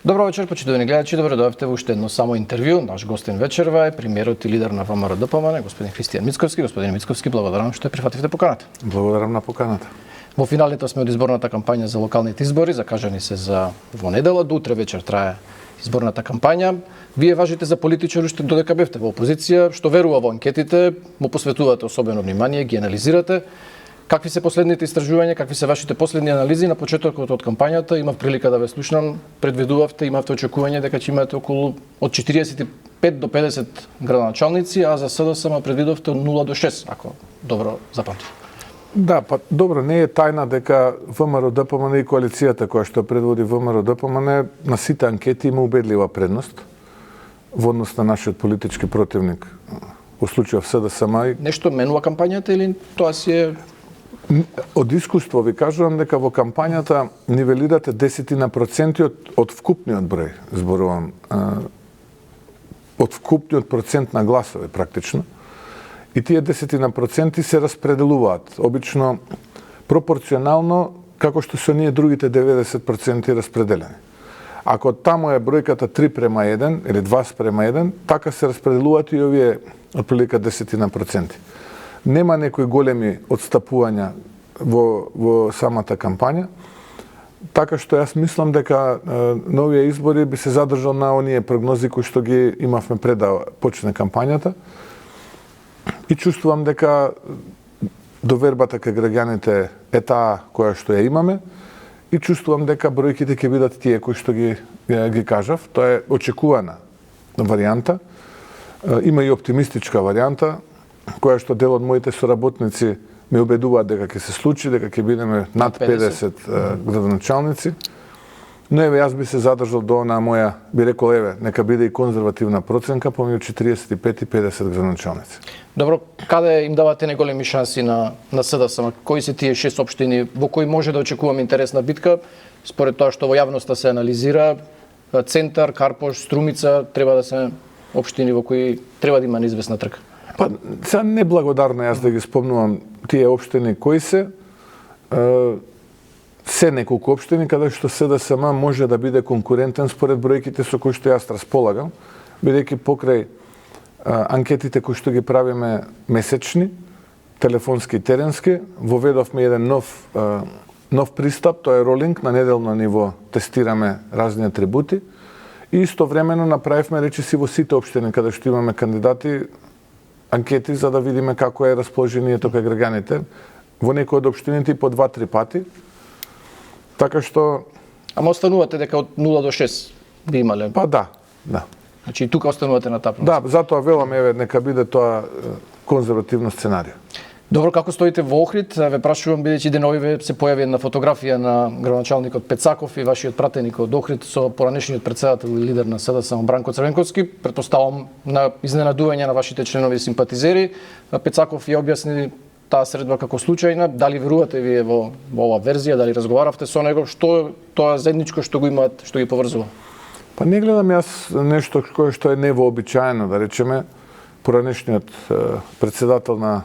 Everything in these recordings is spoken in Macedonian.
Добро вечер, почитувани гледачи, добро дојавте во уште едно само интервју. Наш гостин вечерва е премиерот и лидер на ВМРО-ДПМН, господин Христијан Мицковски. Господин Мицковски, благодарам што ја прифативте поканата. Благодарам на поканата. Во финалите сме од изборната кампања за локалните избори, закажани се за во недела, до утре вечер трае изборната кампања. Вие важите за политичар уште додека бевте во опозиција, што верува во анкетите, му посветувате особено внимание, ги анализирате. Какви се последните истражувања, какви се вашите последни анализи на почетокот од кампањата? Имав прилика да ве слушнам, предвидувавте, имавте очекување дека ќе имате околу од 45 до 50 градоначалници, а за СДСМ предвидовте од 0 до 6, ако добро запамтив. Да, па добро, не е тајна дека ВМРО-ДПМН и коалицијата која што предводи ВМРО-ДПМН на сите анкети има убедлива предност во однос на нашиот политички противник, во случајов СДСМ. Нешто менува кампањата или тоа си е... Од искуство ви кажувам дека во кампањата нивелирате 10% од вкупниот број, зборувам, од вкупниот процент на гласови практично. И тие 10% се распределуваат, обично пропорционално како што се ние другите 90% распределени. Ако таму е бројката 3:1 или 2:1, така се распределуваат и овие отприлика 10%. Нема некои големи отстапувања во самата кампања, така што јас мислам дека на овие избори би се задржал на оние прогнози кои што ги имавме пред да почне кампањата. И чувствувам дека довербата кај граѓаните е таа која што ја имаме и чувствувам дека бројките ќе бидат тие кои што ги кажав. Тоа е очекувана варијанта. Има и оптимистичка варијанта, која што дел од моите соработници ме убедуваат дека ќе се случи, дека ќе бидеме над 50 градоначалници. Но еве, јас би се задржал до на моја, би рекол, еве, нека биде и конзервативна проценка, помеѓу 45 и 50 градоначалници. Добро, каде им давате најголеми шанси на СДСМ? Кои се тие 6 општини во кои може да очекуваме интересна битка? Според тоа што во јавноста се анализира, Центар, Карпош, Струмица треба да се општини во кои треба да има неизвестна трка. Па, сега неблагодарно јас да ги спомнувам тие општини кои се неколку општини каде што СДСМ може да биде конкурентен според бројките со кои што јас располагам, бидејќи покрај анкетите кои што ги правиме месечни, телефонски и теренски, воведовме еден нов пристап, тоа е ролинг, на неделно ниво тестираме разни атрибути и истовремено направивме речиси во сите општини каде што имаме кандидати анкети за да видиме како е расположението кај граѓаните во некои од општините по 2-3 пати. Така што... Ама останувате дека од 0 до 6 би имале? Па да. Значи и тука останувате на таа Да, затоа велам, еве, нека биде тоа конзервативно сценарио. Добро, како стоите во Охрид? Ве прашувам, бидејќи деновиве се појави една фотографија на градоначалникот Пецаков и вашиот пратеник од Охрид со поранешниот председател и лидер на СДСМ Бранко Црвенковски. Претпоставам на изненадување на вашите членови и симпатизери. Пецаков ја објасни таа средба како случајна. Дали верувате вие во оваа верзија, дали разговаравте со него, што тоа заедничко што го имаат, што ги поврзува? Па не гледам јас нешто кое што е невообичаено, да речеме, поранешниот председател на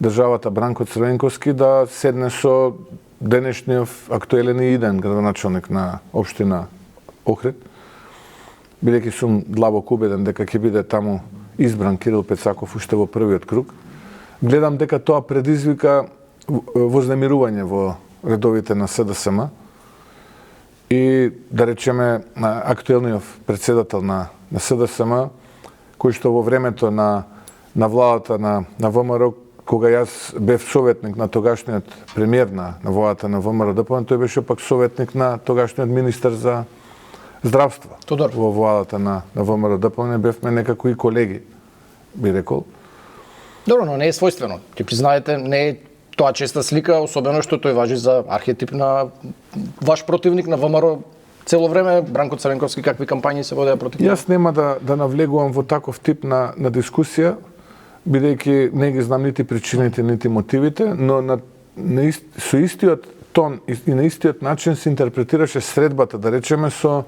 државата Бранко Црвенковски да седне со денешниот актуелен и иден градоначалник на општина Охрид, бидејќи сум длабоко убеден дека ќе биде таму избран Кирил Пецаков уште во првиот круг. Гледам дека тоа предизвика вознемирување во редовите на СДСМ и, да речеме, актуелниот председател на СДСМ, кој што во времето на владата на ВМРО, кога јас бев советник на тогашниот премиер на владата на ВМРО-ДПМН, тој беше пак советник на тогашниот министер за здравство. Тодор. Во владата на ВМРО-ДПМН бевме некако и колеги, би рекол. Добро, но не е својствено. Ќе признаете, не е тоа честа слика, особено што тој важи за архетип на ваш противник на ВМРО цело време. Бранко Црвенковски, какви кампањи се водеа против? Јас нема да навлегувам во таков тип на дискусија, бидејќи не ги знам нити причините, нити мотивите, но со истиот тон и на истиот начин се интерпретираше средбата, да речеме, со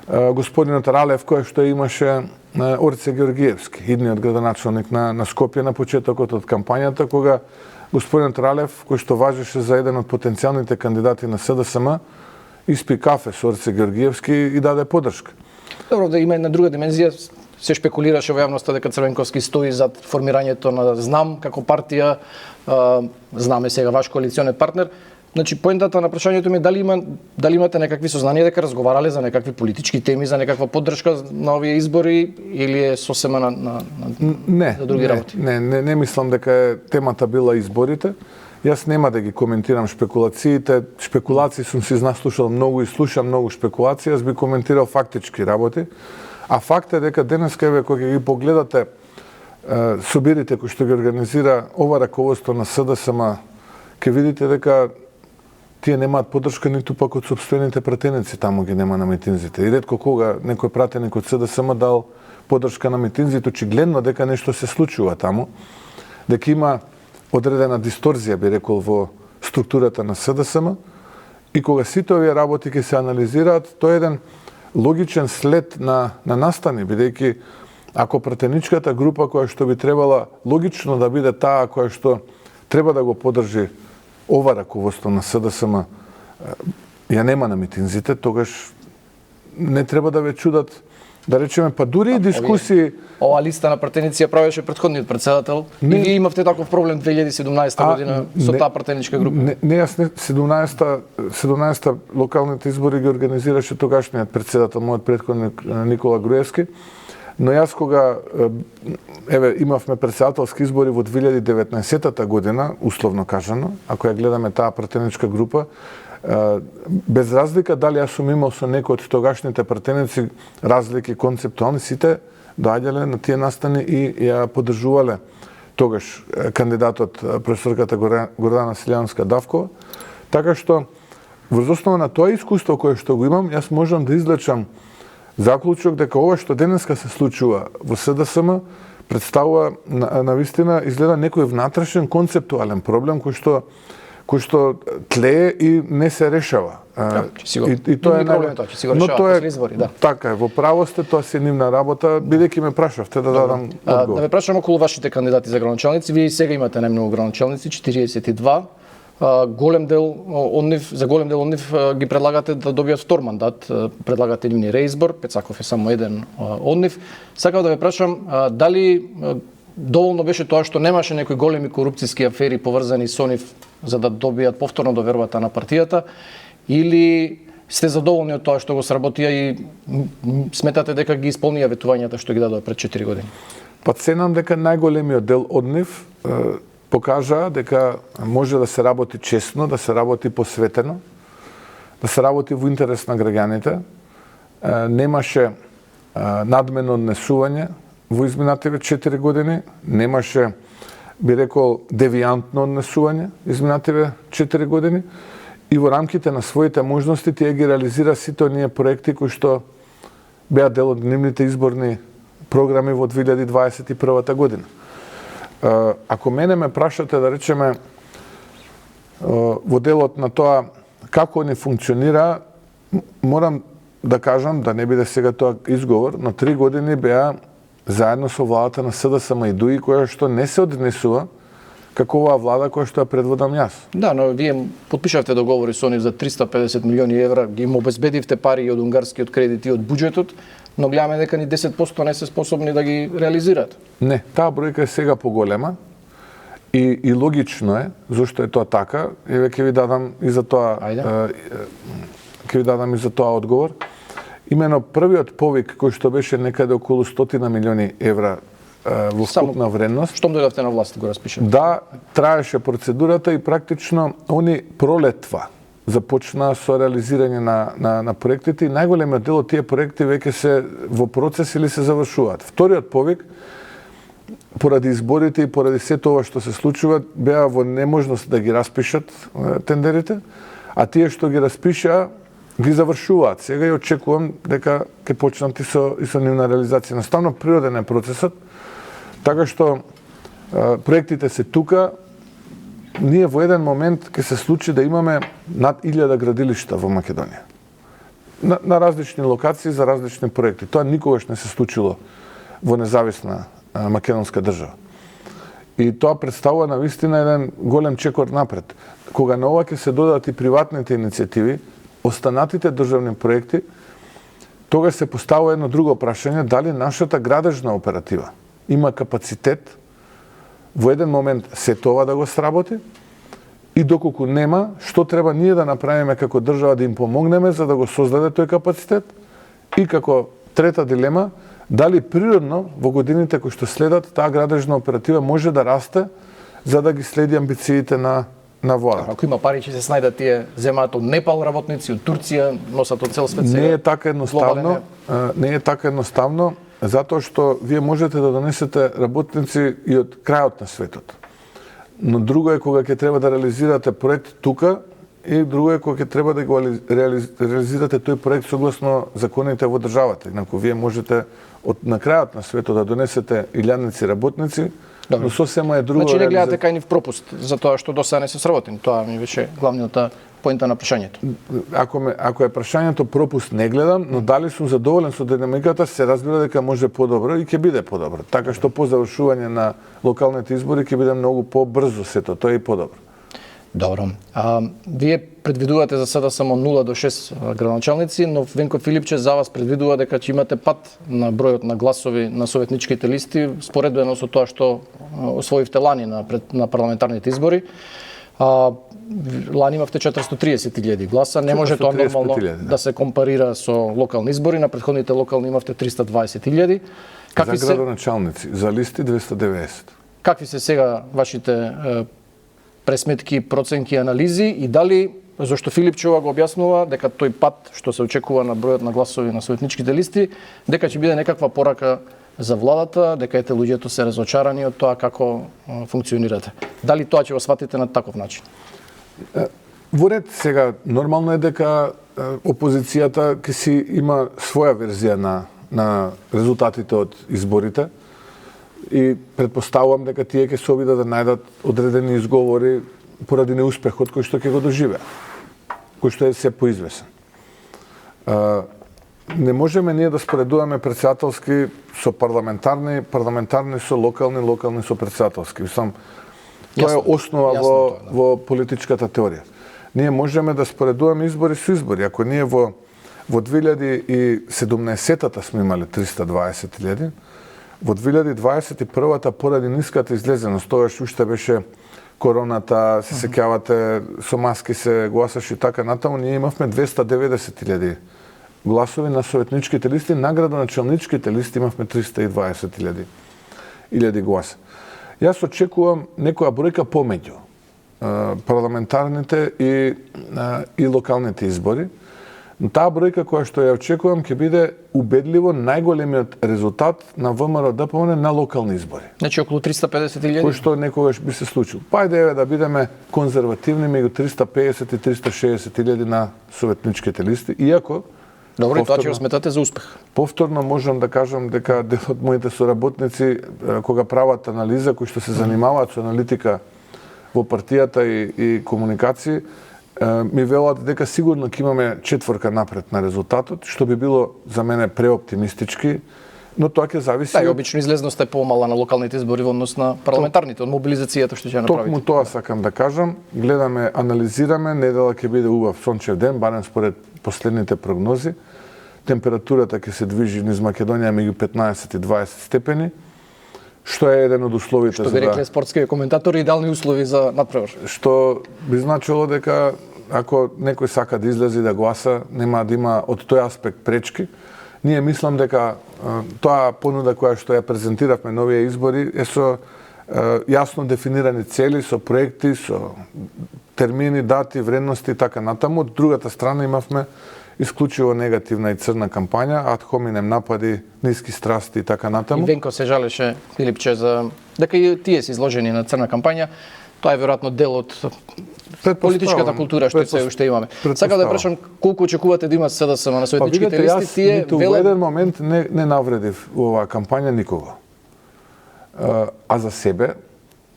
господинот Ралев, кој што имаше Орце Георгиевски, идниот градоначалник на Скопје на почетокот од кампањата, кога господинот Ралев, кој што важеше за еден од потенцијалните кандидати на СДСМ, испи кафе со Орце Георгиевски и даде поддршка. Добро, да има една друга димензија. Се шпекулираше во јавноста дека Црвенковски стои зад формирањето на ЗНАМ како партија. Знаме сега ваш коалиционен партнер. Значи, поентата на прашањето ми е дали имате некакви сознанија дека разговарале за некакви политички теми, за некаква поддршка на овие избори, или е сосема за други работи? Не мислам дека темата била изборите. Јас нема да ги коментирам шпекулациите. Шпекулации сум си наслушал многу и слушам многу шпекулации. Јас би коментирал фактички работи. А факт е дека денеска, еве, кога ги погледате собирите кои што ги организира ова раководство на СДСМ, ќе видите дека тие немаат поддршка ниту пак од сопствените пратеници, таму ги нема на митинзите. И ретко кога некој пратеник од СДСМ дал поддршка на митинзите, очигледно дека нешто се случува таму, дека има одредена дисторзија, би рекол, во структурата на СДСМ, и кога сите овие работи ќе се анализираат, тоа е еден логичен след на настани, бидејќи ако пратеничката група која што би требала логично да биде таа која што треба да го поддржи ова раководство на СДСМ, ја нема на митинзите, тогаш не треба да ве чудат, да речеме, па дури и дискусии. Ова листа на пратеници ја правеше претходниот председател. И вие имавте таков проблем 2017 година со таа пратеничка група. Не, јас не, 17-та локалните избори ги организираше тогашниот председател, мојот претходник Никола Груевски. Но јас кога имавме председателски избори во 2019 година, условно кажано, ако ја гледаме таа пратеничка група, без разлика дали јас сум имал со некој од тогашните пратеници разлики концептуални, сите доаѓале на тие настани и ја поддржувале тогаш кандидатот професорката Гордана Силјановска-Давкова. Така што врз основа на тоа искуство кое што го имам, јас можам да извлечам заклучок дека ова што денеска се случува во СДСМ представува навистина изгледа некој внатрешен концептуален проблем кој што тлее и не се решава. И тоа е проблем, тоа ќе си го решава после избори, да. Така е, во право сте, тоа си нивна работа, бидејќи ме прашавте да дадам одговор. Да ве прашам околу вашите кандидати за градоначалници. Вие и сега имате најмногу градоначалници, 42. За голем дел од нив ги предлагате да добијат втор мандат, предлагате нивни реизбор, Пецаков е само еден од нив. Сакав да ве прашам дали доволно беше тоа што немаше некои големи корупцијски афери поврзани со нив за да добијат повторно довербата на партијата, или сте задоволни од тоа што го сработија и сметате дека ги исполнија ветувањата што ги дадоа пред 4 години? Па ценам дека најголемиот дел од нив покажа дека може да се работи честно, да се работи посветено, да се работи во интерес на граѓаните. Немаше надмено однесување во изминативе 4 години, немаше, би рекол, девијантно однесување изминативе 4 години и во рамките на своите можности тие ги реализира сите оние проекти кои што беа дел од нивните изборни програми во 2021 година. Ако мене ме прашате, да речеме, во делот на тоа како не функционира, морам да кажам, да не биде сега тоа изговор, но 3 години беа заедно со владата на СДСМ и ДУИ, која што не се однесува како оваа влада која што ја предводам јас. Да, но вие потпишавте договори со нив за 350 милиони евра, ги им обезбедивте пари од унгарскиот кредит и од буџетот, но гледаме дека ни 10% не се способни да ги реализираат. Не, таа бројка е сега поголема и логично е зошто е тоа така. Еве ќе ви дадам и за тоа одговор. Имено првиот повик кој што беше некаде околу 100 милиони евра во вкупна вредност. Штом дојдовте на власт го распишете? Да, траеше процедурата и практично они пролетва започнаа со реализирање на проектите и најголемиот дел од тие проекти веќе се во процес или се завршуваат. Вториот повик, поради изборите и поради сето ова што се случува, беа во неможност да ги распишат тендерите, а тие што ги распишаа ги завршуваат. Сега и очекувам дека ќе почнат и со нивна реализација. Наставно природен е процесот, така што проектите се тука. Ние во еден момент ќе се случи да имаме над 1000 градилишта во Македонија. На различни локации за различни проекти. Тоа никогаш не се случило во независна македонска држава. И тоа представува навистина еден голем чекор напред. Кога на ова ќе се додадат и приватните иницијативи, останатите државни проекти, тогаш се поставува едно друго прашање, дали нашата градежна оператива има капацитет во еден момент се тоа да го сработи и доколку нема, што треба ние да направиме како држава да им помогнеме за да го создаде тој капацитет и како трета дилема, дали природно во годините кои што следат таа градежна оператива може да расте за да ги следи амбициите на владата. Ако има пари, ќе се снајдат тие земаат од Непал работници, од Турција, носат од цел свет. Не е така едноставно, не е така едноставно, затоа што вие можете да донесете работници и од крајот на светот. Но друго е кога ќе треба да реализирате проект тука и друго е кога ќе треба да го реализирате тој проект согласно законите во државата. Инаку вие можете на крајот на светот да донесете илјадници работници, но сосема е друго. Значи не гледате кај нив пропуст за тоа што до сега не се сработени. Тоа ми беше главната поинта на прашањето. Ако е прашањето пропуст не гледам, но дали сум задоволен со динамиката, се разбира дека може подобро и ќе биде подобро. Така што по завршување на локалните избори ќе биде многу побрзо сето, тоа е и подобро. Добро. Вие предвидувате за сега само 0 до 6 градоначалници, но Венко Филипче за вас предвидува дека ќе имате пат на бројот на гласови на советничките листи, споредено со тоа што освоивте лани на парламентарните избори. Лани имавте 430.000 гласа, не може тоа нормално да се компарира со локални избори, на претходните локални имавте 320.000. За градоначалници, за листи 290. Какви се сега вашите пресметки, проценки, анализи и дали, зашто Филипчева го објаснува дека тој пат што се очекува на бројот на гласови на советничките листи, дека ќе биде некаква порака за владата, дека ете луѓето се разочарани од тоа како функционирате. Дали тоа ќе го сватите на таков начин? Во ред сега, нормално е дека опозицијата ќе си има своја верзија на резултатите од изборите и предпоставувам дека тие ќе се обидат да најдат одредени изговори поради неуспехот кој што ќе го доживеа, кој што е се поизвесен. Не можеме ние да споредуваме претседателски со парламентарни со локални, локални со претседателски. Тоа е основа во политичката теорија. Ние можеме да споредуваме избори со избори. Ако ние во 2017-та сме имале 320.000, во 2021-та поради ниската излезеност, тогаш уште беше короната, се сеќавате, со маски се гласаше и така натаму, ние имавме 290.000 гласови на советничките листи, на градоначалничките листи имавме 320.000 гласа. Јас очекувам некоја бројка помеѓу парламентарните и локалните избори. Но таа бројка која што ја очекувам ќе биде убедливо најголемиот резултат на ВМРО-ДПМН на локални избори. Значи околу 350.000? Кој што некогаш би се случило. Па ајде да бидеме конзервативни меѓу 350 и 360.000 на советничките листи, иако добро, и тоа ќе го сметате за успех. Повторно можам да кажам дека дел од моите соработници кога прават анализа, кои што се занимаваат со аналитика во партијата и комуникации, ми велат дека сигурно ќе имаме четворка напред на резултатот, што би било за мене преоптимистички, но тоа ќе зависи. Да, и обично излезноста е помала на локалните избори во однос на парламентарните, од мобилизацијата што ќе направите. Токму тоа сакам да кажам, гледаме, анализираме, недела ќе биде убав сончев ден, барем според последните прогнози. Температурата ќе се движи низ Македонија меѓу 15 и 20 степени, што е еден од условите што би рекле спортските коментатори, идеални услови за надпревар. Што би значило дека ако некој сака да излезе да гласа, нема да има од тој аспект пречки. Ние мислам дека тоа понуда која што ја презентиравме на овие избори е со јасно дефинирани цели, со проекти, со термини, дати, вредности и така натаму. Од другата страна имавме исклучиво негативна и црна кампања, ад хоминем напади, ниски страсти и така натаму. И Венко се жалеше, Филипче, за дека и тие се изложени на црна кампања. Тоа е веројатно дел од политичката култура што се уште имаме. Сакам да прашам колку очекувате да има СДСМ на советничките листи, тие во еден момент не навредив оваа кампања никого. А за себе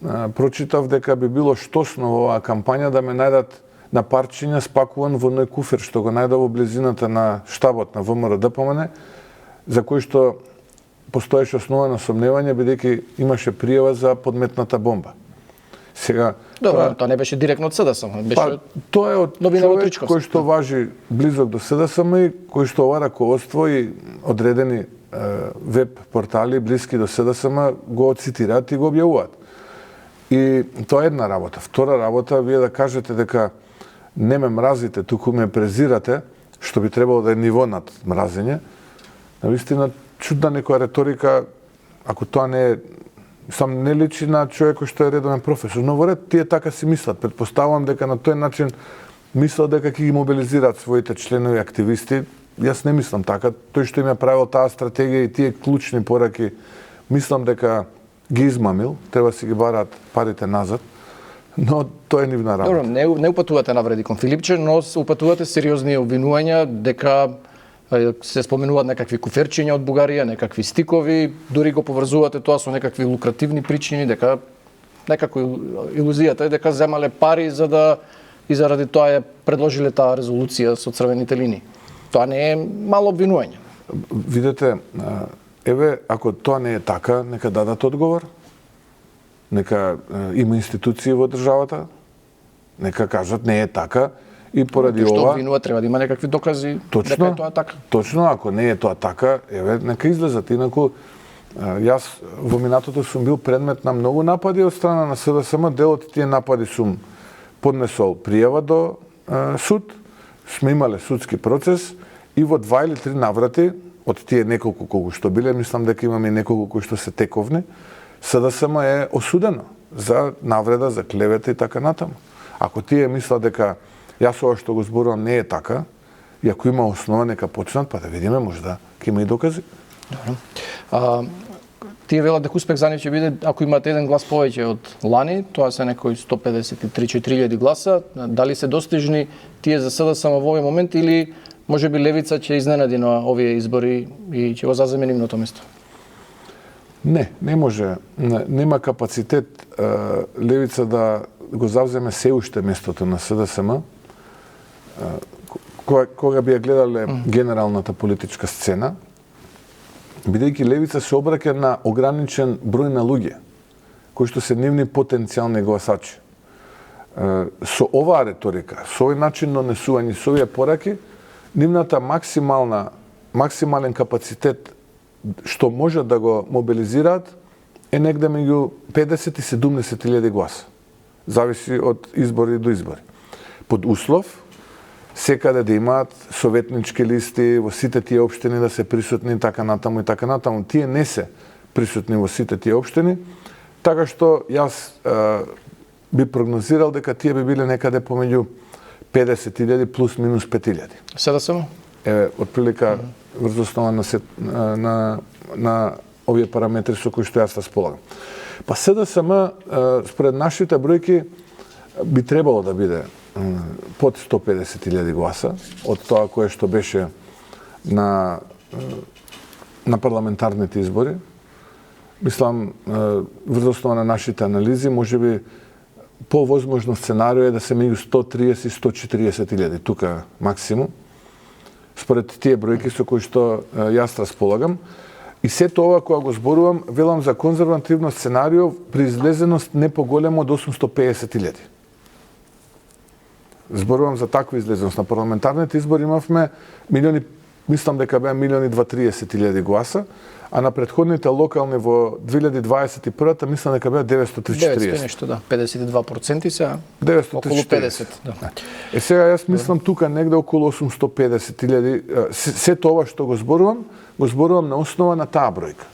прочитав дека би било штосно во оваа кампања да ме најдат на парчиња спакуван во оној куфер што го најдов во близината на штабот на ВМРО-ДПМН, за кој што постоеше основано сомневање бидејќи имаше пријава за подметната бомба. Сега Добро, тоа не беше директно од СДСМ, беше тоа е од новина во човек Тричковски. кој што важи близок до СДСМ и кој што ова раководство и одредени веб портали блиски до СДСМ го цитираат и го објавуваат. И тоа е една работа. Втора работа, вие да кажете дека не ме мразите, туку ме презирате, што би требало да е ниво над мразење. Навистина, чудна некоја реторика, ако тоа не е, сам не личи на човек кој што е редовен професор, но во ред тие така си мислат. Предпоставувам дека на тој начин мислат дека ќе ги мобилизираат своите членови активисти. Јас не мислам така. Тој што им ја правил таа стратегија и тие клучни пораки, мислам дека ги измамил, треба да си ги бараат парите назад, но тоа е нивна работа. Добро, не упатувате навреди кон Филипче, но упатувате сериозни обвинувања дека се споменуваат некакви куферчиња од Бугарија, некакви стикови, дури го поврзувате тоа со некакви лукративни причини, дека некако илузијата е дека земале пари за да и заради тоа ја предложиле таа резолуција со црвените линии. Тоа не е мало обвинување. Видете, еве, ако тоа не е така, нека дадат одговор. Нека има институции во државата, нека кажат не е така и поради Што ова... обвинува треба да има некакви докази дека е тоа така. Точно, ако не е тоа така, еве, нека излезат. Инаку, јас во минатото сум бил предмет на многу напади од страна на СДСМ, дел од тие напади сум поднесол пријава до суд, сме имале судски процес и во 2 или 3 наврати од тие неколку колку што биле, мислам дека имаме и неколку кои што се тековни, СДСМ е осудено за навреда, за клевета и така натаму. Ако тие мислат дека јас ова што го зборувам не е така, и ако има основа, нека почнат, па да видиме, можда ќе има и докази. Добро. Тие велат дека успех за нив ќе биде ако имате еден глас повеќе од лани, тоа се некои 153.000 гласа. Дали се достижни тие за СДСМ во овој момент или можеби левица ќе изненади на овие избори и ќе го заземе нивното место? Не може. Нема капацитет левица да го завземе се уште местото на СДСМ. Кога би ја гледале генералната политичка сцена, бидејќи левица се обраќа на ограничен број на луѓе, кои што се нивни потенцијални гласачи. Со оваа реторика, со овој начин на однесување, со овие пораки, нивната максимален капацитет што може да го мобилизираат е негде меѓу 50 и 70.000 гласа. Зависи од избори до избори. Под услов секаде да имаат советнички листи во сите тие општини да се присутни така натаму и така натаму. Тие не се присутни во сите тие општини, така што јас би прогнозирал дека тие би биле некаде помеѓу 50.000 плюс минус 5.000. СДСМ? Од прилика врз основа на овие параметри со кои што јас располагам. Па СДСМ според нашите бројки би требало да биде под 150.000 гласа од тоа кое што беше на парламентарните избори. Мислам, врз основа на нашите анализи, можеби повозможно сценарио е да се меѓу 130 и 140.000, тука максимум, според тие бројки со кои што јас располагам. И сето ова кога го зборувам, велам за конзервативно сценарио при излезеност не поголемо од 850.000. Зборувам за таква излезеност. На парламентарните избори имавме милиони, мислам дека беа 1.030.000 гласа, а на претходните локални во 2021-та мислам дека беа 930. 900 нешто, да. 52% сега. 940. Околу 50, да. Сега јас мислам тука негде околу 850.000. Сето ова што го зборувам на основа на таа бројка.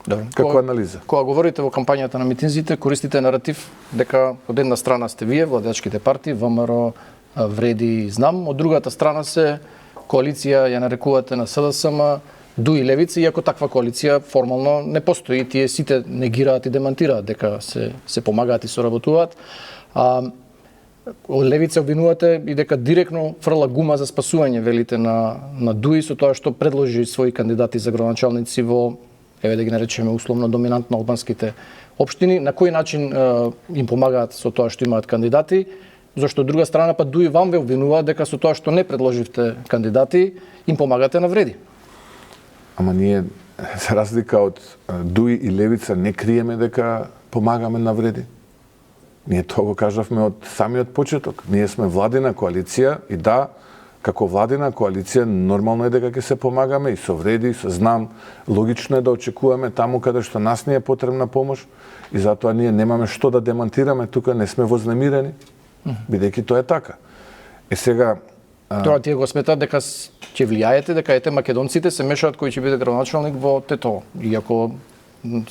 Добро. Како анализа. Кога говорите во кампањата на митинзите, користите наратив дека од една страна сте вие, владеачките партии, ВМРО, Вреди и Знам, од другата страна се коалиција ја нарекувате на СДСМ, ДУ и Левица, иако таква коалиција формално не постои, тие сите негираат и демантираат дека се помагаат и соработуваат. Левица обвинувате и дека директно фрла гума за спасување, велите, на ДУИ со тоа што предложи своји кандидати за градоначалници во, еве да ги наречеме условно доминантно албанските општини. На кој начин им помагаат со тоа што имаат кандидати? Зашто од друга страна па ДУИ вам ве обвинуваат дека со тоа што не предложивте кандидати им помагате на Вреди. Ама ние, за разлика од ДУИ и Левица, не криеме дека помагаме на Вреди. Ние тоа го кажавме од самиот почеток. Ние сме владина коалиција и да, како владина коалиција нормално е дека ќе се помагаме и со вреди, и со знам. Логично е да очекуваме таму каде што нас не е потребна помош и затоа ние немаме што да демантираме, тука не сме вознемирени, бидејќи тоа е така. Сега Тоа тие го сметат дека ќе влијаете, дека ете македонците се мешаат кој ќе биде градоначалник во Тетово. Иако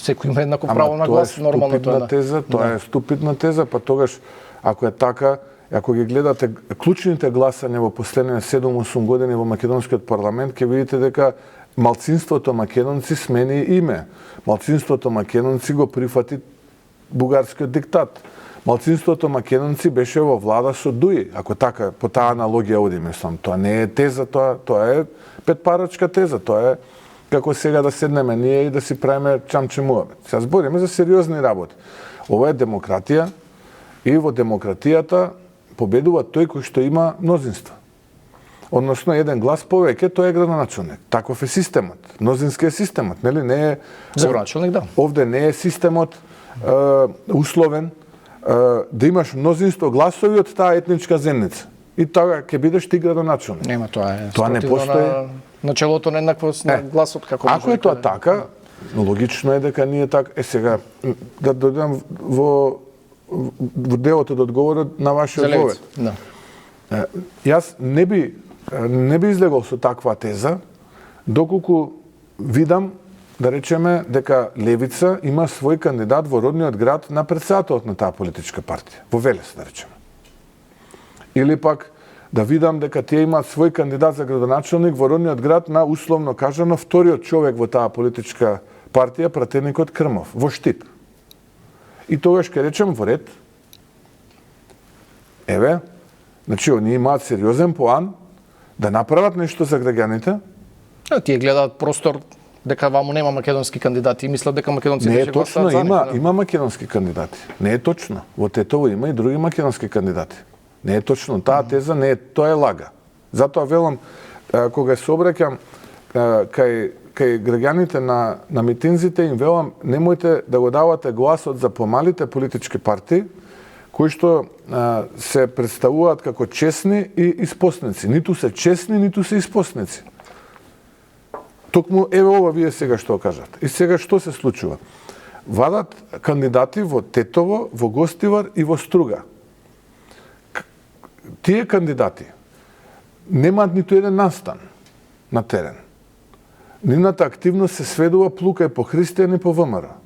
секој има еднакво право на глас, нормално тоа е. Тоа е ступидна теза, па тогаш ако е така, ако ги гледате клучните гласања во последните 7-8 години во македонскиот парламент, ќе видите дека малцинството македонци смени име. Малцинството македонци го прифати бугарскиот диктат. Малцинството македонци беше во влада со Дуи, ако така по таа аналогија одиме сам. Тоа не е теза, тоа е петпарачка теза, тоа е како сега да седнеме ние и да си правиме чамчемуабет. Сега збориме за сериозни работи. Ова е демократија и во демократијата победува тој кој што има мнозинство. Односно еден глас повеќе, тој е градоначалник. Таков е системот. Мнозински е системот, нели? Не е за градоначалник, да. Овде не е системот условен да имаш мнозинство гласови од таа етничка земница. И тога ќе бидеш ти градоначалник. Нема, тоа е. Тоа не постои. Началото на еднаквост на гласот како ако е тоа така, логично е дека ние така сега да дојдам во делото да одговорат на вашиот одговор. Да. Јас не би излегол со таква теза доколку видам да речеме дека Левица има свој кандидат во родниот град на претседателот на таа политичка партија, во Велес, да речеме. Или пак да видам дека тие имаат свој кандидат за градоначалник во родниот град на, условно кажано, вториот човек во таа политичка партија, пратеникот Крмов, во Штип. И тогаш ќе речем во ред, еве, значи, оние имаат сериозен план да направат нешто за граѓаните. Тие гледаат простор дека ваму нема македонски кандидати и мислат дека македонците не е ќе точно, гласаат за нив. има македонски кандидати. Не е точно. Во Тетово има и други македонски кандидати. Не е точно. Таа теза не е, тоа е лага. Затоа велам, кога се обраќам кај граѓаните на митинзите, им велам, немојте да го давате гласот за помалите политички партии, кои што се представуваат како честни и испосници. Ниту се честни, ниту се испосници. Токму, еве ова вие сега што кажат. И сега што се случува? Вадат кандидати во Тетово, во Гостивар и во Струга. Тие кандидати немаат ниту еден настан на терен. Нивната активност се сведува плукај по христијани по ВМРО.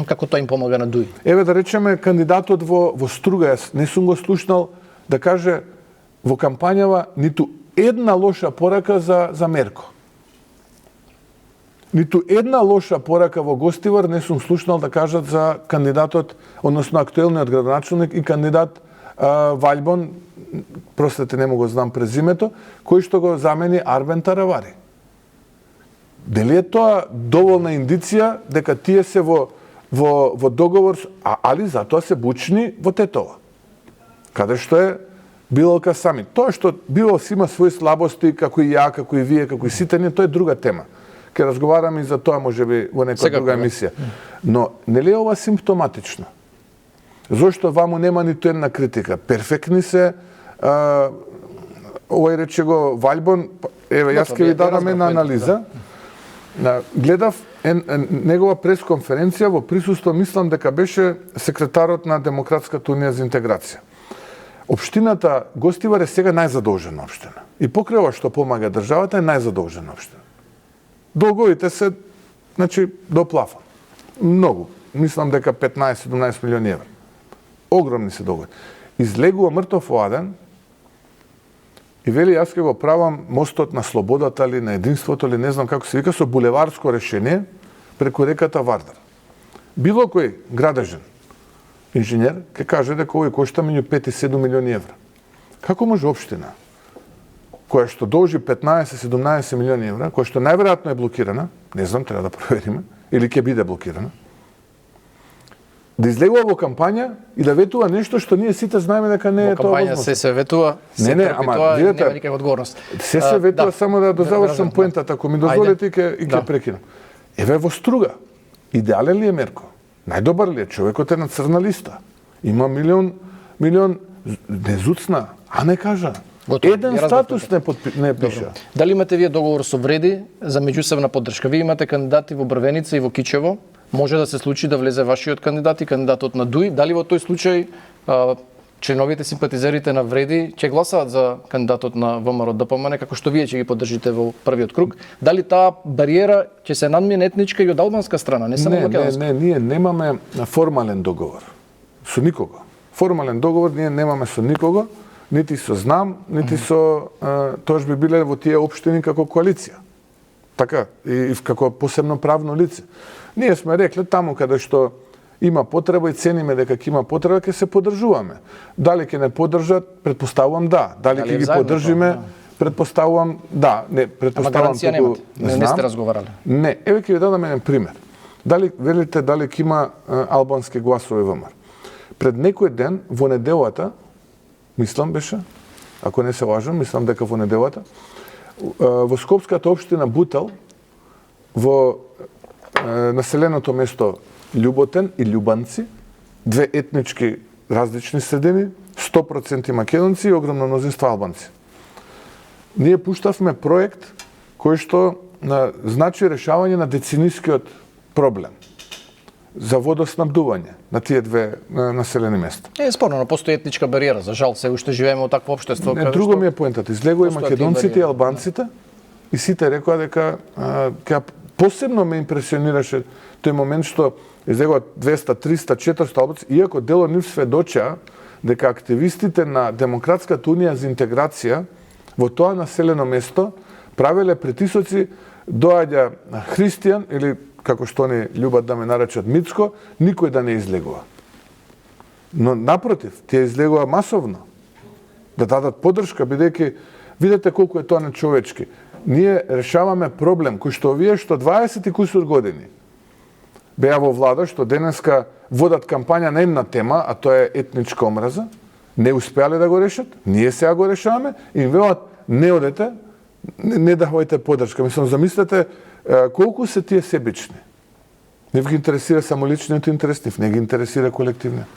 Како тоа им помага на Дуи? Еве да речеме кандидатот во Струга, јас не сум го слушнал да каже во кампањава ниту една лоша порака за Мерко. Ниту една лоша порака во Гостивар не сум слушнал да кажат за кандидатот, односно актуелниот градоначалник и кандидат Ваљбон, простете не му го знам презимето, кој што го замени Арбен Таравари. Дали е тоа доволна индиција дека тие се во договор, али затоа се бучни во Тетово, каде што е Билалка Самит. Тоа што Билал има своји слабости, како и ја, како и вие, како и сите ние, тоа е друга тема. Ке разговараме и за тоа можеби во некоја друга емисија. Но нели е ова симптоматично? Зошто ваму нема ниту една критика? Перфектни се, овој рече го Ваљбон, еве јас ќе ви дадам една анализа. Гледав негова пресконференција во присуство, мислам дека беше секретарот на Демократската унија за интеграција. Општината Гостивар е сега најзадолжена општина. И покрај ова што помага државата е најзадолжена општина. Долговите се, значи, до плафон. Многу. Мислам дека 15-17 милиони евра. Огромни се долгови. Излегува мртов оаден и вели, јас ќе го правам мостот на слободата или на единството или не знам како се вика, со булеварско решение преку реката Вардар. Било кој градежен инженер ќе каже дека овој кошта меѓу 5 и 7 милиони евра. Како може општина која што должи 15-17 милиони евра, која што најверојатно е блокирана, не знам, треба да провериме, или ќе биде блокирана, да излегува во кампања и да ветува нешто што ние сите знаеме дека не е тоа возможно. Во кампања се ветува, се трпи тоа, нема никаква одговорност. Се ветува, само да дозавршам поентата, ако ми дозволите и ќе прекинам. Еве во Струга, идеален ли е Мерко? Најдобар ли е? Човекот е на црна листа. Има милион не зуцна, а не кажа. Готово. Еден Ја статус разбрав. не пиша. Дали имате вие договор со Вреди за меѓусебна поддршка? Вие имате кандидати во Брвеница и во Кичево. Може да се случи да влезе вашиот кандидат и кандидатот на ДУИ. Дали во тој случај членовите симпатизерите на Вреди ќе гласаат за кандидатот на ВМРО ДПМН, како што вие ќе ги поддржите во првиот круг? Дали таа бариера ќе се надмине етничка и од албанска страна, не само македонска? Не, ние немаме формален договор со никого. Формален договор ние немаме со никого, нити со ЗНАМ, нити со тоа би биле во тие општини како коалиција. Така, и како посебно правно лице. Ние сме рекле таму каде што има потреба и цениме дека ќе има потреба, ќе се поддржуваме. Дали ќе не поддржат, предпоставувам да. Дали ќе ги поддржиме, предпоставувам да. Не, предпоставувам гаранција немате. Не сте разговарале. Не, еве ќе ви дадам еден пример. Дали велите дали ќе има албански гласови ВМРО? Пред некој ден во неделата, мислам беше, ако не се лажам, мислам дека во неделата, во Скопската општина Бутел, во населеното место Љуботен и Љубанци, две етнички различни средини, 100% македонци и огромно мнозинство албанци. Ние пуштавме проект кој што значи решавање на деценискиот проблем за водоснабдување на тие две населени места. Е спорно, но постои етничка бариера. За жал, се уште живееме во такво општество. Не, друго ми е поентата. Излегува и македонците и албанците и сите рекоа дека посебно ме импресионираше тој момент што излегува 200, 300, 400 албанци, иако дел од нив сведочаа дека активистите на Демократската унија за интеграција во тоа населено место правеле притисоци, доаѓа христијан или како што они љубат да ме наречат Мицко, никој да не излегува. Но напротив, тие излегува масовно да дадат поддршка, бидејќи видете колку е тоа нечовечки. Ние решаваме проблем кој што овие што 20 и кусур години беа во влада, што денеска водат кампања на една тема, а тоа е етничка омраза, не успеале да го решат, ние сега го решаваме и им велат не одете, не давајте поддршка. Мислам, замислете колку се тие себични. Не ги интересира само личниот интерес, не ги интересира колективниот.